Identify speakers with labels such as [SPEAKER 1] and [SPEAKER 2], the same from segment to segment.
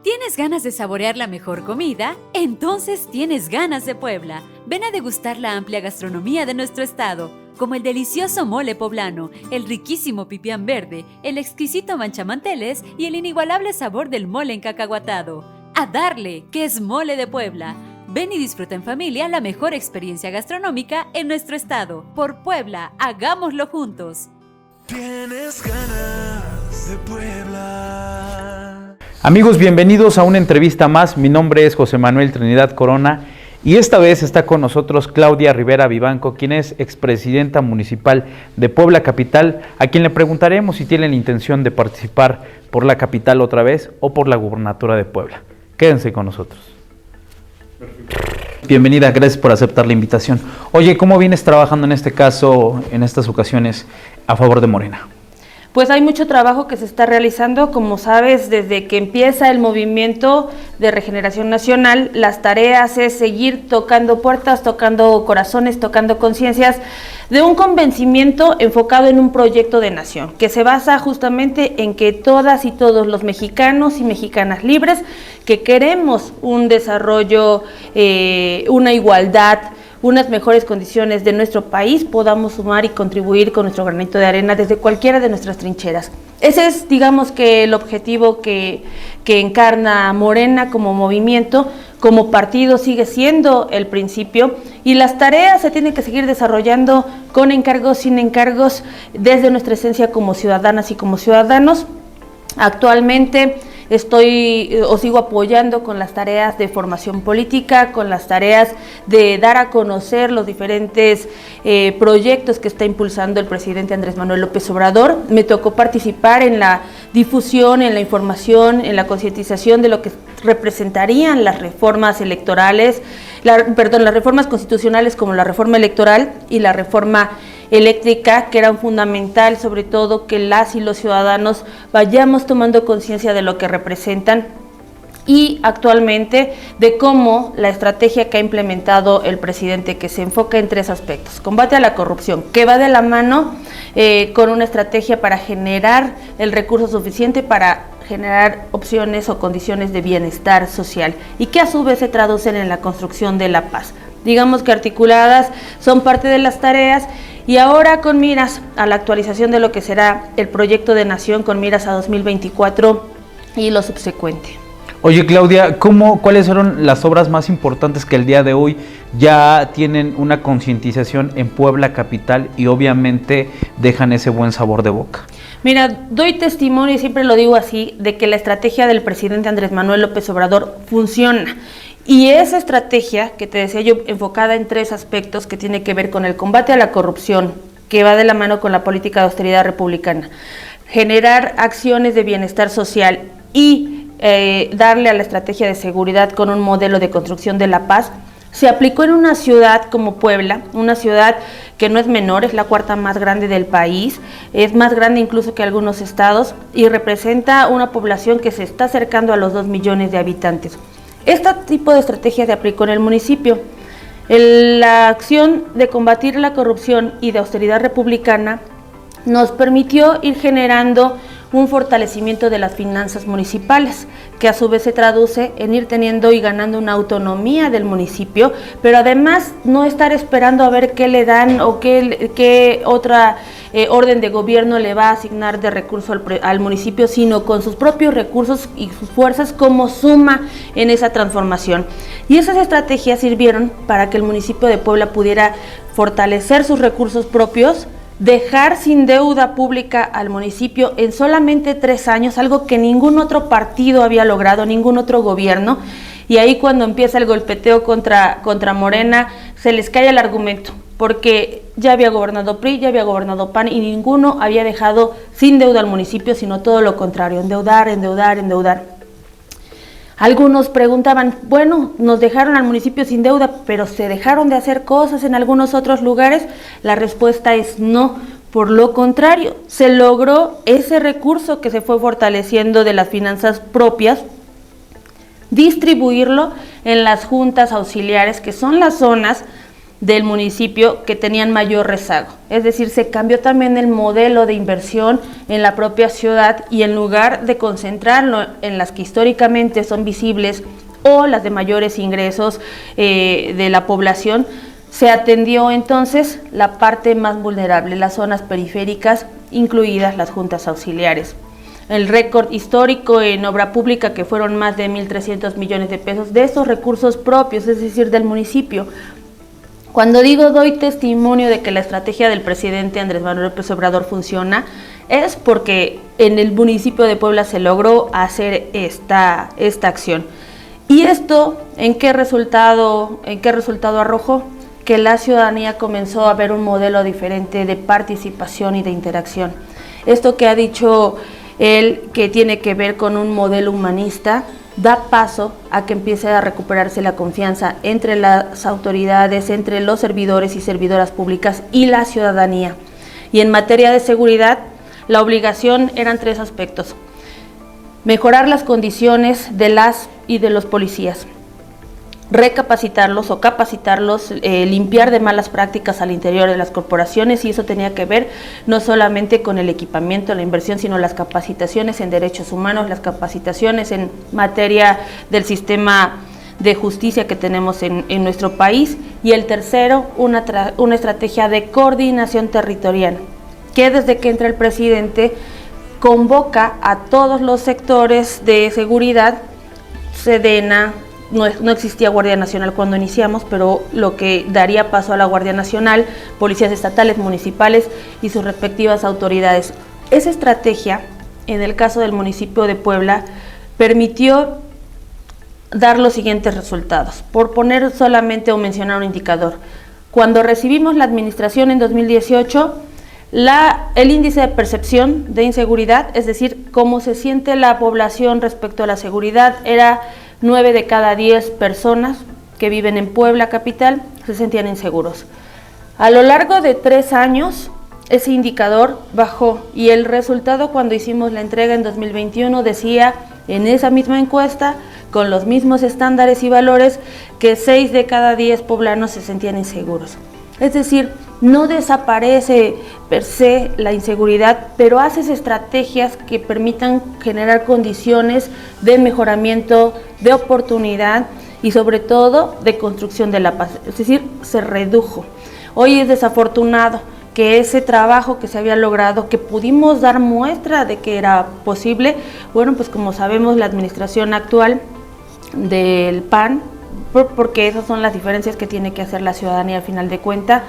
[SPEAKER 1] ¿Tienes ganas de saborear la mejor comida? Entonces tienes ganas de Puebla. Ven a degustar la amplia gastronomía de nuestro estado, como el delicioso mole poblano, el riquísimo pipián verde, el exquisito manchamanteles y el inigualable sabor del mole encacahuatado. ¡A darle, que es mole de Puebla! Ven y disfruta en familia la mejor experiencia gastronómica en nuestro estado. Por Puebla, hagámoslo juntos.
[SPEAKER 2] Tienes ganas de Puebla.
[SPEAKER 3] Amigos, bienvenidos a una entrevista más. Mi nombre es José Manuel Trinidad Corona y esta vez está con nosotros Claudia Rivera Vivanco, quien es expresidenta municipal de Puebla Capital, a quien le preguntaremos si tiene la intención de participar por la capital otra vez o por la gubernatura de Puebla. Quédense con nosotros. Bienvenida, gracias por aceptar la invitación. Oye, ¿cómo vienes trabajando en este caso, en estas ocasiones, a favor de Morena?
[SPEAKER 4] Pues hay mucho trabajo que se está realizando, como sabes, desde que empieza el movimiento de regeneración nacional, las tareas es seguir tocando puertas, tocando corazones, tocando conciencias, de un convencimiento enfocado en un proyecto de nación, que se basa justamente en que todas y todos los mexicanos y mexicanas libres, que queremos un desarrollo, una igualdad, unas mejores condiciones de nuestro país, podamos sumar y contribuir con nuestro granito de arena desde cualquiera de nuestras trincheras. Ese es, digamos, que el objetivo que encarna Morena como movimiento, como partido sigue siendo el principio, y las tareas se tienen que seguir desarrollando con encargos, sin encargos, desde nuestra esencia como ciudadanas y como ciudadanos. Actualmente sigo apoyando con las tareas de formación política, con las tareas de dar a conocer los diferentes proyectos que está impulsando el presidente Andrés Manuel López Obrador. Me tocó participar en la difusión, en la información, en la concientización de lo que representarían las reformas electorales, las reformas constitucionales como la reforma electoral y la reforma eléctrica, que eran fundamental, sobre todo que las y los ciudadanos vayamos tomando conciencia de lo que representan, y actualmente de cómo la estrategia que ha implementado el presidente, que se enfoca en 3 aspectos: combate a la corrupción, que va de la mano con una estrategia para generar el recurso suficiente para generar opciones o condiciones de bienestar social, y que a su vez se traducen en la construcción de la paz. Digamos que articuladas son parte de las tareas, y ahora con miras a la actualización de lo que será el proyecto de nación, con miras a 2024 y lo subsecuente.
[SPEAKER 3] Oye, Claudia, ¿cuáles fueron las obras más importantes que el día de hoy ya tienen una concientización en Puebla Capital y obviamente dejan ese buen sabor de boca?
[SPEAKER 4] Mira, doy testimonio, y siempre lo digo así, de que la estrategia del presidente Andrés Manuel López Obrador funciona. Y esa estrategia, que te decía yo, enfocada en 3 aspectos, que tiene que ver con el combate a la corrupción, que va de la mano con la política de austeridad republicana, generar acciones de bienestar social y darle a la estrategia de seguridad con un modelo de construcción de la paz, se aplicó en una ciudad como Puebla, una ciudad que no es menor, es la 4ª más grande del país, es más grande incluso que algunos estados, y representa una población que se está acercando a los 2 millones de habitantes. Este tipo de estrategia se aplicó en el municipio. La acción de combatir la corrupción y de austeridad republicana nos permitió ir generando un fortalecimiento de las finanzas municipales, que a su vez se traduce en ir teniendo y ganando una autonomía del municipio, pero además no estar esperando a ver qué le dan o qué otra orden de gobierno le va a asignar de recurso al municipio, sino con sus propios recursos y sus fuerzas como suma en esa transformación. Y esas estrategias sirvieron para que el municipio de Puebla pudiera fortalecer sus recursos propios, dejar sin deuda pública al municipio en solamente 3 años, algo que ningún otro partido había logrado, ningún otro gobierno. Y ahí, cuando empieza el golpeteo contra Morena, se les cae el argumento, porque ya había gobernado PRI, ya había gobernado PAN, y ninguno había dejado sin deuda al municipio, sino todo lo contrario, endeudar. Algunos preguntaban, bueno, nos dejaron al municipio sin deuda, pero ¿se dejaron de hacer cosas en algunos otros lugares? La respuesta es no. Por lo contrario, se logró ese recurso que se fue fortaleciendo de las finanzas propias, distribuirlo en las juntas auxiliares, que son las zonas del municipio que tenían mayor rezago. Es decir, se cambió también el modelo de inversión en la propia ciudad y en lugar de concentrarlo en las que históricamente son visibles o las de mayores ingresos de la población, se atendió entonces la parte más vulnerable, las zonas periféricas, incluidas las juntas auxiliares. El récord histórico en obra pública, que fueron más de 1.300 millones de pesos de estos recursos propios, es decir, del municipio. Cuando digo doy testimonio de que la estrategia del presidente Andrés Manuel López Obrador funciona, es porque en el municipio de Puebla se logró hacer esta acción. ¿Y esto en qué resultado arrojó? Que la ciudadanía comenzó a ver un modelo diferente de participación y de interacción. Esto que ha dicho él, que tiene que ver con un modelo humanista, da paso a que empiece a recuperarse la confianza entre las autoridades, entre los servidores y servidoras públicas y la ciudadanía. Y en materia de seguridad, la obligación eran 3 aspectos: mejorar las condiciones de las y de los policías, recapacitarlos o capacitarlos, limpiar de malas prácticas al interior de las corporaciones, y eso tenía que ver no solamente con el equipamiento, la inversión, sino las capacitaciones en derechos humanos, las capacitaciones en materia del sistema de justicia que tenemos en nuestro país. Y el tercero, una estrategia de coordinación territorial, que desde que entra el presidente convoca a todos los sectores de seguridad, Sedena. No existía Guardia Nacional cuando iniciamos, pero lo que daría paso a la Guardia Nacional, policías estatales, municipales y sus respectivas autoridades. Esa estrategia, en el caso del municipio de Puebla, permitió dar los siguientes resultados. Por poner solamente o mencionar un indicador, cuando recibimos la administración en 2018, el índice de percepción de inseguridad, es decir, cómo se siente la población respecto a la seguridad, era 9 de cada 10 personas que viven en Puebla capital se sentían inseguros. A lo largo de 3 años, ese indicador bajó y el resultado, cuando hicimos la entrega en 2021, decía en esa misma encuesta, con los mismos estándares y valores, que 6 de cada 10 poblanos se sentían inseguros. Es decir, no desaparece per se la inseguridad, pero haces estrategias que permitan generar condiciones de mejoramiento, de oportunidad y sobre todo de construcción de la paz. Es decir, se redujo. Hoy es desafortunado que ese trabajo que se había logrado, que pudimos dar muestra de que era posible, bueno, pues como sabemos, la administración actual del PAN, porque esas son las diferencias que tiene que hacer la ciudadanía al final de cuentas,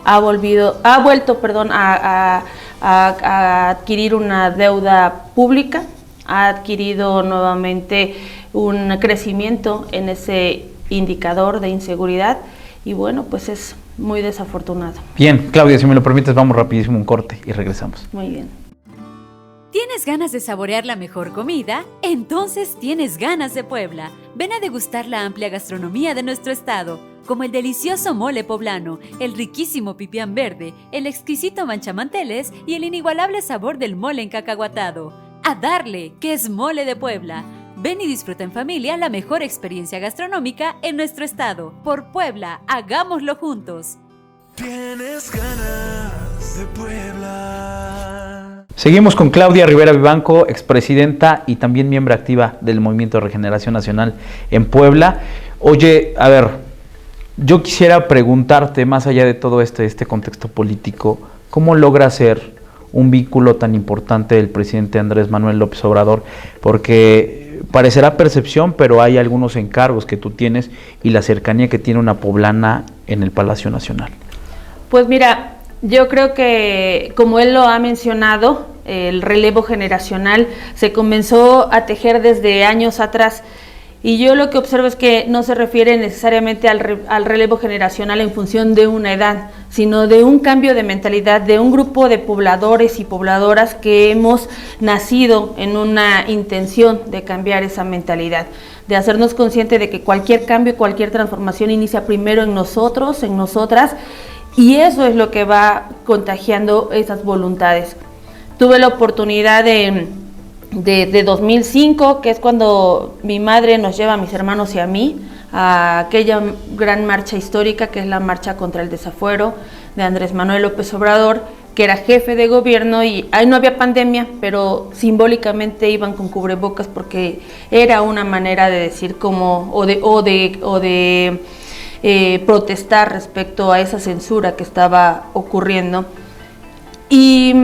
[SPEAKER 4] ha vuelto a adquirir una deuda pública, ha adquirido nuevamente un crecimiento en ese indicador de inseguridad y bueno, pues es muy desafortunado.
[SPEAKER 3] Bien, Claudia, si me lo permites, vamos rapidísimo un corte y regresamos.
[SPEAKER 4] Muy bien.
[SPEAKER 1] ¿Tienes ganas de saborear la mejor comida? Entonces tienes ganas de Puebla. Ven a degustar la amplia gastronomía de nuestro estado, como el delicioso mole poblano, el riquísimo pipián verde, el exquisito manchamanteles y el inigualable sabor del mole encacahuatado. ¡A darle, que es mole de Puebla! Ven y disfruta en familia la mejor experiencia gastronómica en nuestro estado. Por Puebla, hagámoslo juntos.
[SPEAKER 2] Tienes ganas de Puebla.
[SPEAKER 3] Seguimos con Claudia Rivera Vivanco, expresidenta y también miembro activa del Movimiento de Regeneración Nacional en Puebla. Oye, a ver, yo quisiera preguntarte, más allá de todo este contexto político, ¿cómo logra ser un vínculo tan importante del presidente Andrés Manuel López Obrador? Porque parecerá percepción, pero hay algunos encargos que tú tienes y la cercanía que tiene una poblana en el Palacio Nacional.
[SPEAKER 4] Pues mira, yo creo que, como él lo ha mencionado, el relevo generacional se comenzó a tejer desde años atrás. Y yo lo que observo es que no se refiere necesariamente al relevo generacional en función de una edad, sino de un cambio de mentalidad, de un grupo de pobladores y pobladoras que hemos nacido en una intención de cambiar esa mentalidad, de hacernos conscientes de que cualquier cambio, cualquier transformación inicia primero en nosotros, en nosotras, y eso es lo que va contagiando esas voluntades. Tuve la oportunidad de de 2005, que es cuando mi madre nos lleva a mis hermanos y a mí a aquella gran marcha histórica que es la marcha contra el desafuero de Andrés Manuel López Obrador, que era jefe de gobierno, y ahí no había pandemia, pero simbólicamente iban con cubrebocas porque era una manera de decir como o de protestar respecto a esa censura que estaba ocurriendo. Y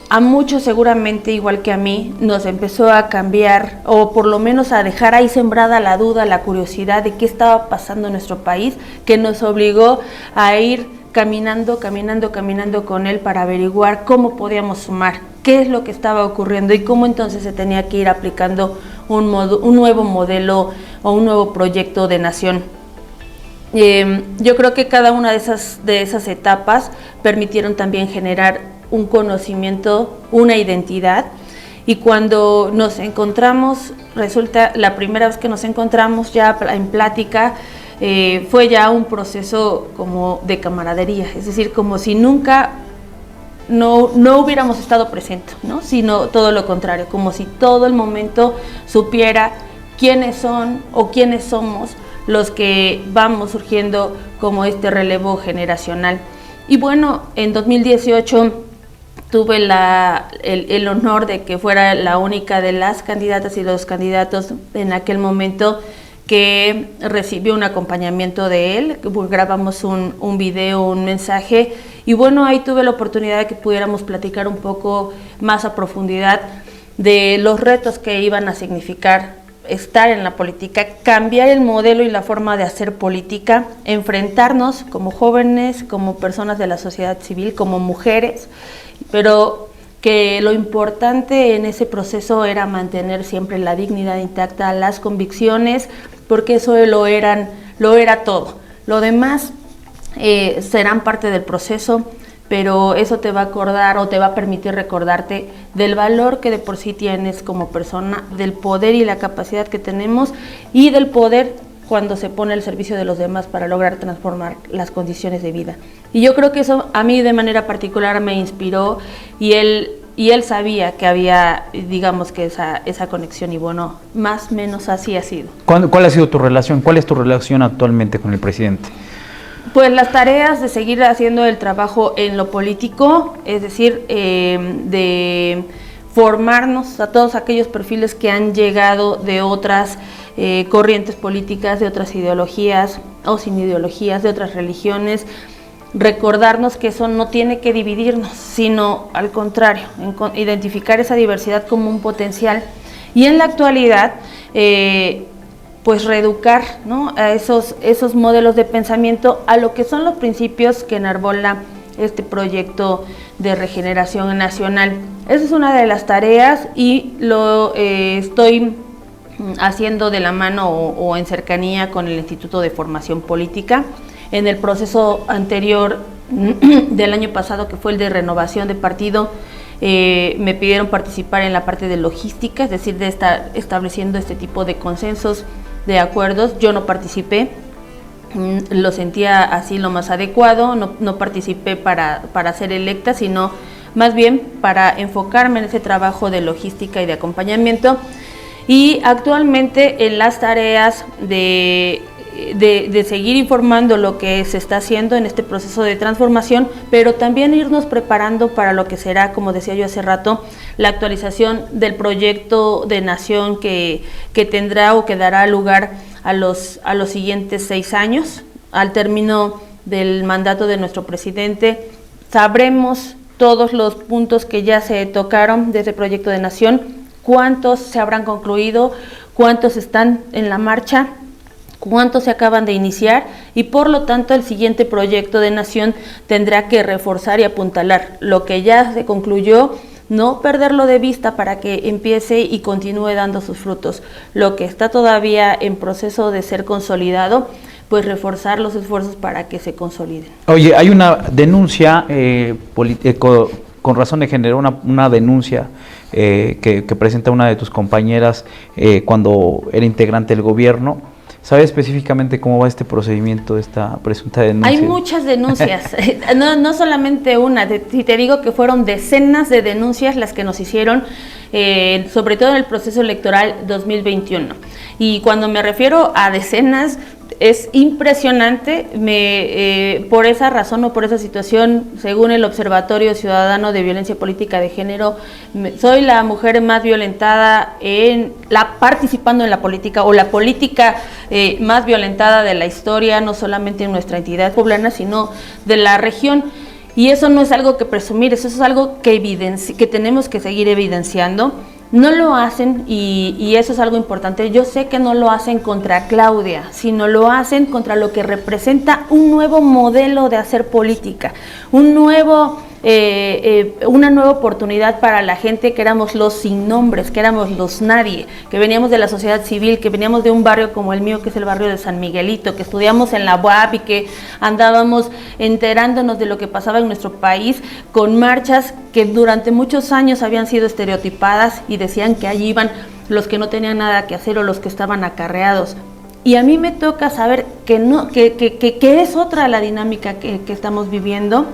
[SPEAKER 4] a muchos seguramente, igual que a mí, nos empezó a cambiar, o por lo menos a dejar ahí sembrada la duda, la curiosidad de qué estaba pasando en nuestro país, que nos obligó a ir caminando con él para averiguar cómo podíamos sumar, qué es lo que estaba ocurriendo y cómo entonces se tenía que ir aplicando un nuevo modelo o un nuevo proyecto de nación. Yo creo que cada una de esas etapas permitieron también generar un conocimiento, una identidad, y cuando nos encontramos, resulta, la primera vez que nos encontramos ya en plática, fue ya un proceso como de camaradería, es decir, como si nunca no hubiéramos estado presentes, ¿no? Sino todo lo contrario, como si todo el momento supiera quiénes son o quiénes somos los que vamos surgiendo como este relevo generacional. Y bueno, en 2018 tuve el honor de que fuera la única de las candidatas y los candidatos en aquel momento que recibió un acompañamiento de él. Grabamos un video, un mensaje, y bueno, ahí tuve la oportunidad de que pudiéramos platicar un poco más a profundidad de los retos que iban a significar estar en la política, cambiar el modelo y la forma de hacer política, enfrentarnos como jóvenes, como personas de la sociedad civil, como mujeres, pero que lo importante en ese proceso era mantener siempre la dignidad intacta, las convicciones, porque eso lo era todo. Lo demás serán parte del proceso, pero eso te va a acordar o te va a permitir recordarte del valor que de por sí tienes como persona, del poder y la capacidad que tenemos, y del poder cuando se pone al servicio de los demás para lograr transformar las condiciones de vida. Y yo creo que eso a mí de manera particular me inspiró, y él sabía que había, digamos, que esa conexión, y bueno, más o menos así ha sido.
[SPEAKER 3] ¿Cuál ha sido tu relación? ¿Cuál es tu relación actualmente con el presidente?
[SPEAKER 4] Pues las tareas de seguir haciendo el trabajo en lo político, es decir, de formarnos a todos aquellos perfiles que han llegado de otras corrientes políticas, de otras ideologías o sin ideologías, de otras religiones, recordarnos que eso no tiene que dividirnos, sino al contrario, identificar esa diversidad como un potencial, y en la actualidad pues reeducar, ¿no?, a esos modelos de pensamiento a lo que son los principios que enarbola este proyecto de regeneración nacional. Esa es una de las tareas, y lo estoy haciendo de la mano o en cercanía con el Instituto de Formación Política. En el proceso anterior del año pasado, que fue el de renovación de partido, me pidieron participar en la parte de logística, es decir, de estar estableciendo este tipo de consensos, de acuerdos. Yo no participé, lo sentía así lo más adecuado, no participé para ser electa, sino más bien para enfocarme en ese trabajo de logística y de acompañamiento. Y actualmente en las tareas de seguir informando lo que se está haciendo en este proceso de transformación, pero también irnos preparando para lo que será, como decía yo hace rato, la actualización del proyecto de nación que tendrá o que dará lugar a los siguientes 6 años. Al término del mandato de nuestro presidente, sabremos todos los puntos que ya se tocaron de ese proyecto de nación, cuántos se habrán concluido, cuántos están en la marcha, cuántos se acaban de iniciar, y por lo tanto el siguiente proyecto de nación tendrá que reforzar y apuntalar lo que ya se concluyó, no perderlo de vista para que empiece y continúe dando sus frutos. Lo que está todavía en proceso de ser consolidado, pues reforzar los esfuerzos para que se consoliden.
[SPEAKER 3] Oye, hay una denuncia, con razón de género, una denuncia que presenta una de tus compañeras cuando era integrante del gobierno, ¿Sabe específicamente cómo va este procedimiento, esta presunta denuncia?
[SPEAKER 4] Hay muchas denuncias, no solamente una, si te digo que fueron decenas de denuncias las que nos hicieron, sobre todo en el proceso electoral 2021. Y cuando me refiero a decenas, es impresionante, por esa razón o por esa situación, según el Observatorio Ciudadano de Violencia Política de Género, soy la mujer más violentada participando en la política, o la política más violentada de la historia, no solamente en nuestra entidad poblana, sino de la región. Y eso no es algo que presumir, eso es algo que tenemos que seguir evidenciando. No lo hacen, y eso es algo importante, yo sé que no lo hacen contra Claudia, sino lo hacen contra lo que representa un nuevo modelo de hacer política, una nueva oportunidad para la gente que éramos los sin nombres, que éramos los nadie, que veníamos de la sociedad civil, que veníamos de un barrio como el mío, que es el barrio de San Miguelito, que estudiamos en la UAP y que andábamos enterándonos de lo que pasaba en nuestro país, con marchas que durante muchos años habían sido estereotipadas y decían que allí iban los que no tenían nada que hacer o los que estaban acarreados. Y a mí me toca saber que es otra la dinámica que estamos viviendo,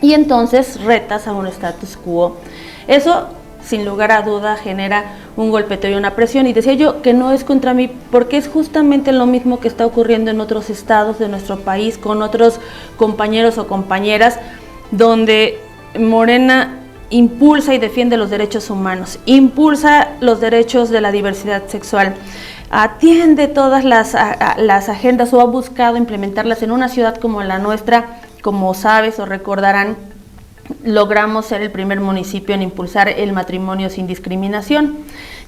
[SPEAKER 4] y entonces retas a un status quo. Eso, sin lugar a duda, genera un golpeteo y una presión, y decía yo que no es contra mí, porque es justamente lo mismo que está ocurriendo en otros estados de nuestro país, con otros compañeros o compañeras, donde Morena impulsa y defiende los derechos humanos, impulsa los derechos de la diversidad sexual, atiende todas las agendas o ha buscado implementarlas en una ciudad como la nuestra. Como sabes o recordarán, logramos ser el primer municipio en impulsar el matrimonio sin discriminación,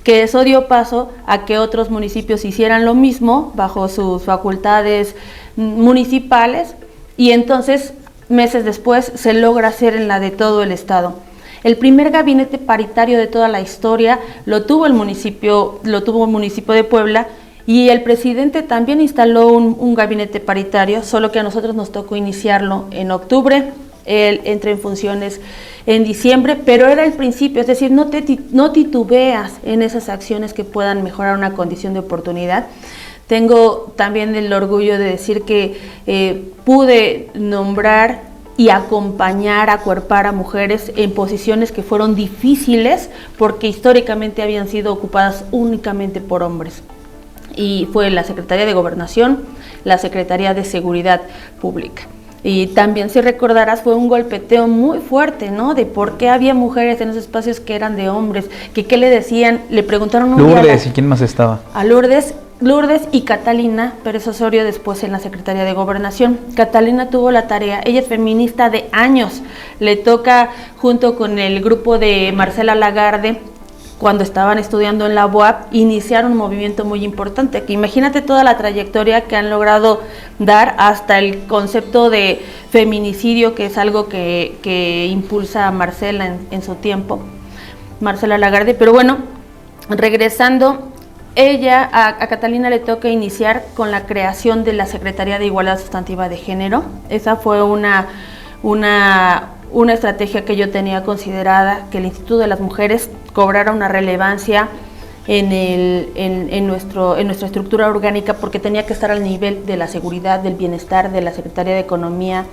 [SPEAKER 4] que eso dio paso a que otros municipios hicieran lo mismo bajo sus facultades municipales, y entonces meses después se logra hacer en la de todo el estado. El primer gabinete paritario de toda la historia lo tuvo el municipio de Puebla, y el presidente también instaló un gabinete paritario, solo que a nosotros nos tocó iniciarlo en octubre. Él entra en funciones en diciembre, pero era el principio, es decir, no titubeas en esas acciones que puedan mejorar una condición de oportunidad. Tengo también el orgullo de decir que pude nombrar y acompañar, acuerpar a mujeres en posiciones que fueron difíciles, porque históricamente habían sido ocupadas únicamente por hombres. Y fue la Secretaría de Gobernación, la Secretaría de Seguridad Pública. Y también, si recordarás, fue un golpeteo muy fuerte, ¿no? De por qué había mujeres en esos espacios que eran de hombres, que qué le decían, le preguntaron un día
[SPEAKER 3] Lourdes, ¿y quién más estaba?
[SPEAKER 4] A Lourdes y Catalina Pérez Osorio, después en la Secretaría de Gobernación. Catalina tuvo la tarea, ella es feminista de años, le toca junto con el grupo de Marcela Lagarde, cuando estaban estudiando en la UAP, iniciar un movimiento muy importante, que imagínate toda la trayectoria que han logrado dar hasta el concepto de feminicidio, que es algo que impulsa a Marcela en su tiempo, Marcela Lagarde. Pero bueno, regresando, a Catalina le toca iniciar con la creación de la Secretaría de Igualdad Sustantiva de Género. Esa fue una estrategia que yo tenía considerada, que el Instituto de las Mujeres cobrara una relevancia en nuestra estructura orgánica, porque tenía que estar al nivel de la seguridad, del bienestar, de la Secretaría de Economía,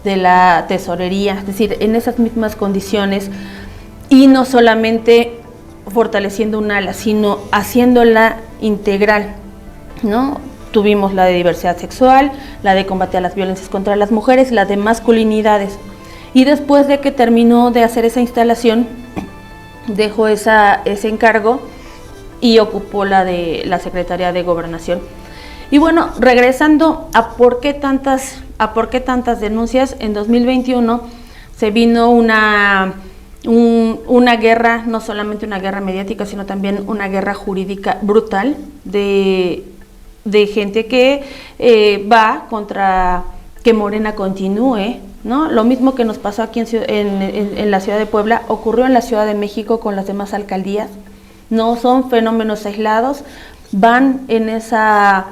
[SPEAKER 4] de la Tesorería, es decir, en esas mismas condiciones, y no solamente fortaleciendo un ala, sino haciéndola integral, ¿no? Tuvimos la de diversidad sexual, la de combate a las violencias contra las mujeres, la de masculinidades. Y después de que terminó de hacer esa instalación, dejó ese encargo y ocupó la de la Secretaría de Gobernación. Y bueno, regresando a por qué tantas denuncias, en 2021 se vino una guerra, no solamente una guerra mediática, sino también una guerra jurídica brutal de gente que va contra que Morena continúe, ¿no? Lo mismo que nos pasó aquí en la ciudad de Puebla, ocurrió en la Ciudad de México con las demás alcaldías. No son fenómenos aislados, van en esa,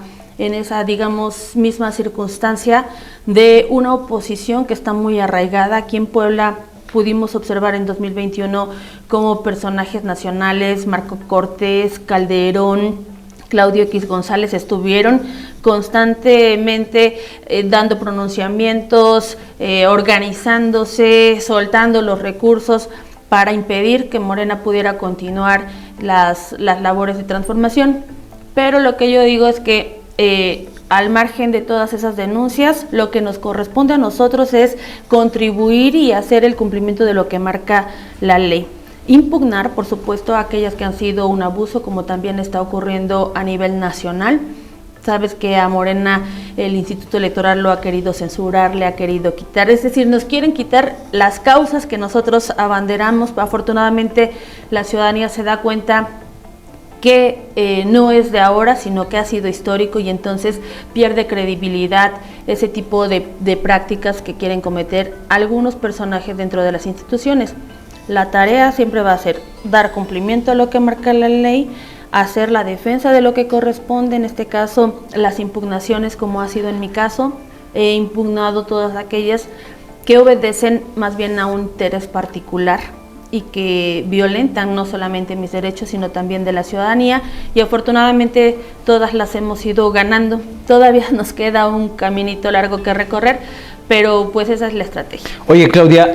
[SPEAKER 4] digamos, misma circunstancia de una oposición que está muy arraigada. Aquí en Puebla pudimos observar en 2021 como personajes nacionales, Marco Cortés, Calderón, Claudio X González estuvieron constantemente dando pronunciamientos, organizándose, soltando los recursos para impedir que Morena pudiera continuar las labores de transformación. Pero lo que yo digo es que al margen de todas esas denuncias, lo que nos corresponde a nosotros es contribuir y hacer el cumplimiento de lo que marca la ley. Impugnar, por supuesto, aquellas que han sido un abuso, como también está ocurriendo a nivel nacional. Sabes que a Morena el Instituto Electoral lo ha querido censurar, le ha querido quitar, es decir, nos quieren quitar las causas que nosotros abanderamos. Afortunadamente la ciudadanía se da cuenta que no es de ahora, sino que ha sido histórico, y entonces pierde credibilidad ese tipo de prácticas que quieren cometer algunos personajes dentro de las instituciones. La tarea siempre va a ser dar cumplimiento a lo que marca la ley, hacer la defensa de lo que corresponde, en este caso las impugnaciones, como ha sido en mi caso. He impugnado todas aquellas que obedecen más bien a un interés particular y que violentan no solamente mis derechos, sino también de la ciudadanía, y afortunadamente todas las hemos ido ganando. Todavía nos queda un caminito largo que recorrer, pero pues esa es la estrategia.
[SPEAKER 3] Oye, Claudia,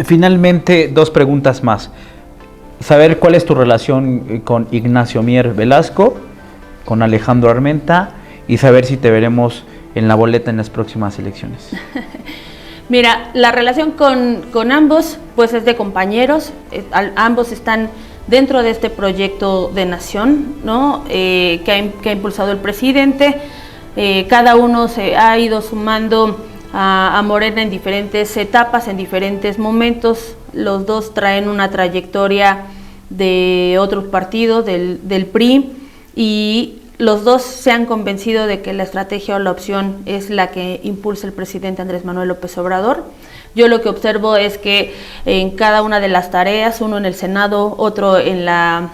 [SPEAKER 3] finalmente 2 preguntas más. Saber cuál es tu relación con Ignacio Mier Velasco, con Alejandro Armenta, y saber si te veremos en la boleta en las próximas elecciones.
[SPEAKER 4] Mira, la relación con ambos pues es de compañeros. Ambos están dentro de este proyecto de nación, ¿no? Que ha impulsado el presidente. Cada uno se ha ido sumando a Morena en diferentes etapas, en diferentes momentos. Los dos traen una trayectoria de otros partidos, del PRI, y los dos se han convencido de que la estrategia o la opción es la que impulsa el presidente Andrés Manuel López Obrador. Yo lo que observo es que en cada una de las tareas, uno en el Senado, otro en la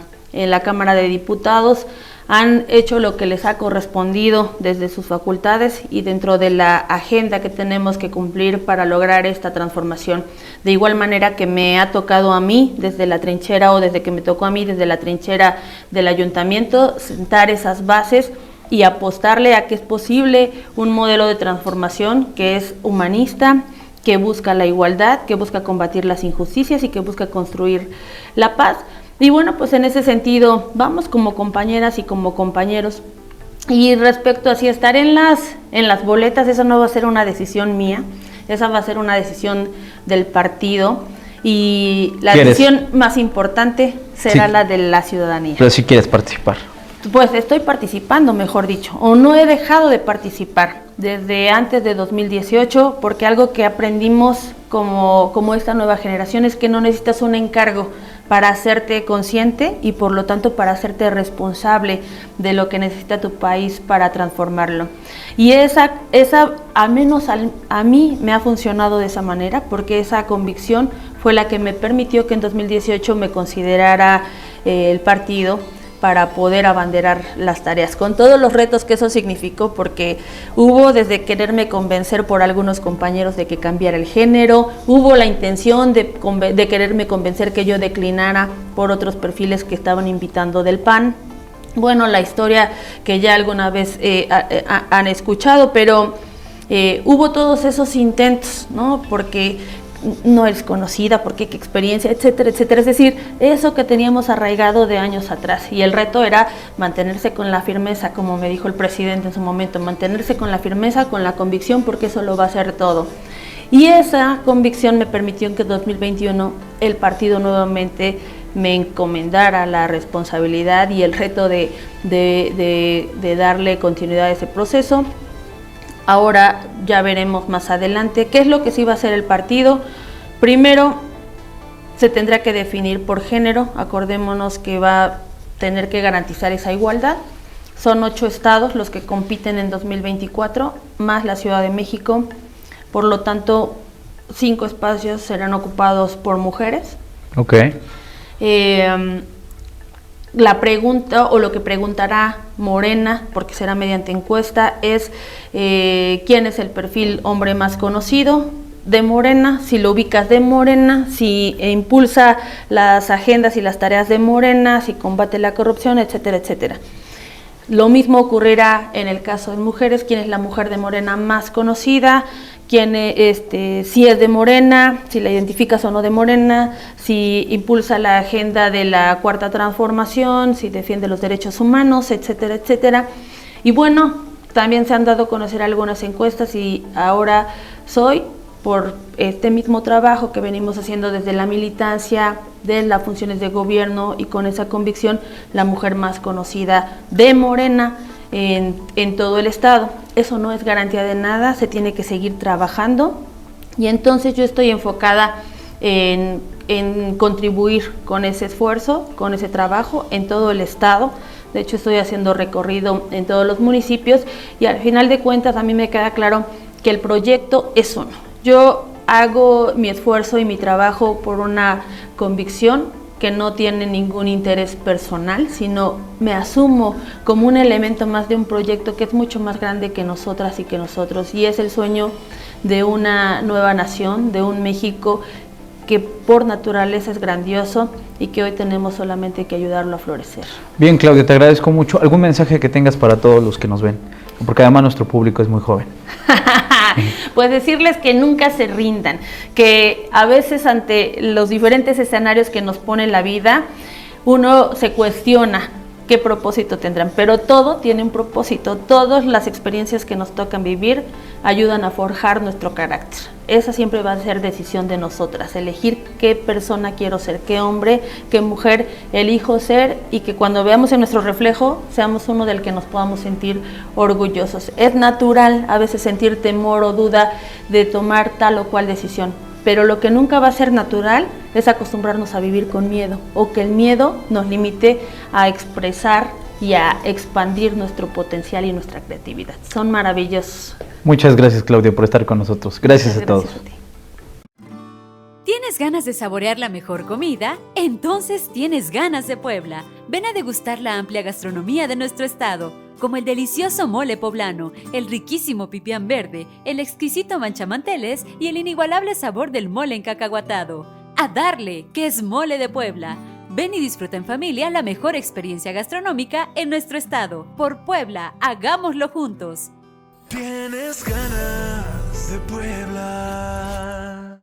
[SPEAKER 4] Cámara de Diputados, han hecho lo que les ha correspondido desde sus facultades y dentro de la agenda que tenemos que cumplir para lograr esta transformación. De igual manera que me ha tocado a mí desde la trinchera, o desde que me tocó a mí desde la trinchera del ayuntamiento, sentar esas bases y apostarle a que es posible un modelo de transformación que es humanista, que busca la igualdad, que busca combatir las injusticias y que busca construir la paz. Y bueno, pues en ese sentido vamos como compañeras y como compañeros. Y respecto a si estar en las boletas, eso no va a ser una decisión mía, esa va a ser una decisión del partido, y la decisión más importante será la de la ciudadanía.
[SPEAKER 3] Pero si quieres participar.
[SPEAKER 4] Pues estoy participando, mejor dicho, o no he dejado de participar desde antes de 2018, porque algo que aprendimos como esta nueva generación es que no necesitas un encargo para hacerte consciente y por lo tanto para hacerte responsable de lo que necesita tu país para transformarlo. Y esa al menos a mí me ha funcionado de esa manera, porque esa convicción fue la que me permitió que en 2018 me considerara el partido para poder abanderar las tareas, con todos los retos que eso significó, porque hubo desde quererme convencer por algunos compañeros de que cambiara el género, hubo la intención de quererme convencer que yo declinara por otros perfiles que estaban invitando del PAN. Bueno, la historia que ya alguna vez han escuchado, pero hubo todos esos intentos, ¿no? Porque no eres conocida, porque qué experiencia, etcétera, etcétera. Es decir, eso que teníamos arraigado de años atrás. Y el reto era mantenerse con la firmeza, como me dijo el presidente en su momento, mantenerse con la firmeza, con la convicción, porque eso lo va a hacer todo. Y esa convicción me permitió que en 2021 el partido nuevamente me encomendara la responsabilidad y el reto de darle continuidad a ese proceso. Ahora ya veremos más adelante qué es lo que sí va a hacer el partido. Primero, se tendrá que definir por género. Acordémonos que va a tener que garantizar esa igualdad. Son 8 estados los que compiten en 2024, más la Ciudad de México. Por lo tanto, 5 espacios serán ocupados por mujeres.
[SPEAKER 3] Ok.
[SPEAKER 4] La pregunta, o lo que preguntará Morena, porque será mediante encuesta, es quién es el perfil hombre más conocido de Morena, si lo ubicas de Morena, si impulsa las agendas y las tareas de Morena, si combate la corrupción, etcétera, etcétera. Lo mismo ocurrirá en el caso de mujeres, quién es la mujer de Morena más conocida, quién si es de Morena, si la identificas o no de Morena, si impulsa la agenda de la Cuarta Transformación, si defiende los derechos humanos, etcétera, etcétera. Y bueno, también se han dado a conocer algunas encuestas y ahora soy, por este mismo trabajo que venimos haciendo desde la militancia, de las funciones de gobierno y con esa convicción, la mujer más conocida de Morena en todo el estado. Eso no es garantía de nada, se tiene que seguir trabajando y entonces yo estoy enfocada en contribuir con ese esfuerzo, con ese trabajo en todo el estado. De hecho, estoy haciendo recorrido en todos los municipios y al final de cuentas a mí me queda claro que el proyecto es uno. Yo hago mi esfuerzo y mi trabajo por una convicción que no tiene ningún interés personal, sino me asumo como un elemento más de un proyecto que es mucho más grande que nosotras y que nosotros, y es el sueño de una nueva nación, de un México que por naturaleza es grandioso y que hoy tenemos solamente que ayudarlo a florecer.
[SPEAKER 3] Bien, Claudia, te agradezco mucho. ¿Algún mensaje que tengas para todos los que nos ven? Porque además nuestro público es muy joven.
[SPEAKER 4] Pues decirles que nunca se rindan, que a veces ante los diferentes escenarios que nos pone la vida, uno se cuestiona qué propósito tendrán, pero todo tiene un propósito, todas las experiencias que nos tocan vivir ayudan a forjar nuestro carácter. Esa siempre va a ser decisión de nosotras, elegir qué persona quiero ser, qué hombre, qué mujer elijo ser y que cuando veamos en nuestro reflejo seamos uno del que nos podamos sentir orgullosos. Es natural a veces sentir temor o duda de tomar tal o cual decisión, pero lo que nunca va a ser natural es acostumbrarnos a vivir con miedo o que el miedo nos limite a expresar y a expandir nuestro potencial y nuestra creatividad. Son maravillosos.
[SPEAKER 3] Muchas gracias, Claudia, por estar con nosotros. Gracias a todos.
[SPEAKER 4] Gracias a ti.
[SPEAKER 1] ¿Tienes ganas de saborear la mejor comida? Entonces tienes ganas de Puebla. Ven a degustar la amplia gastronomía de nuestro estado, como el delicioso mole poblano, el riquísimo pipián verde, el exquisito manchamanteles y el inigualable sabor del mole encacahuatado. ¡A darle, que es mole de Puebla! Ven y disfruta en familia la mejor experiencia gastronómica en nuestro estado. Por Puebla, hagámoslo juntos.
[SPEAKER 2] Tienes ganas de Puebla.